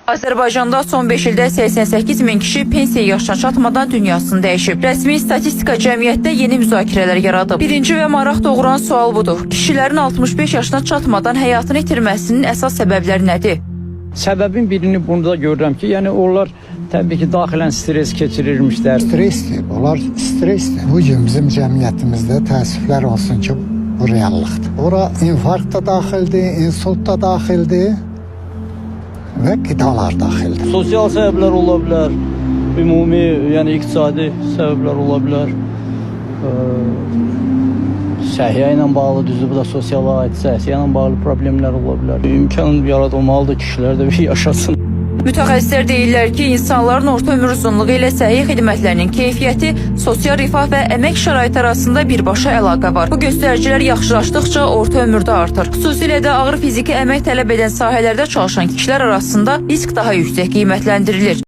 Azərbaycanda son 5 ildə 88 min kişi pensiya yaşına çatmadan dünyasını dəyişib. Rəsmi statistika cəmiyyətdə yeni müzakirələr yaradıb. Birinci və maraq doğuran sual budur. Kişilərin 65 yaşına çatmadan həyatını itirməsinin əsas səbəbləri nədir? Səbəbin birini burada görürəm ki, yəni onlar təbii ki, daxilən stres keçirirmişlər. Stresdir, onlar stresdir. Bugün bizim cəmiyyətimizdə təəssüflər olsun ki, bu reallıqdır. Ora infarkt da daxildir, insult da daxildir və qidalar daxildir. Sosial səbəblər ola bilər, ümumi, yəni iqtisadi səbəblər ola bilər. Səhiyyə ilə bağlı, düzdür, bu da sosial aid səhiyyə ilə bağlı problemlər ola bilər. İmkan yaradılmalıdır kişilər də bir yaşasın. Mütəxəssislər deyirlər ki, insanların orta ömür uzunluğu ilə səhiyyə xidmətlərinin keyfiyyəti, sosial rifah və əmək şəraiti arasında birbaşa əlaqə var. Bu göstəricilər yaxşılaşdıqca orta ömürdə artır. Xüsusilə də ağır fiziki əmək tələb edən sahələrdə çalışan kişilər arasında risk daha yüksək qiymətləndirilir.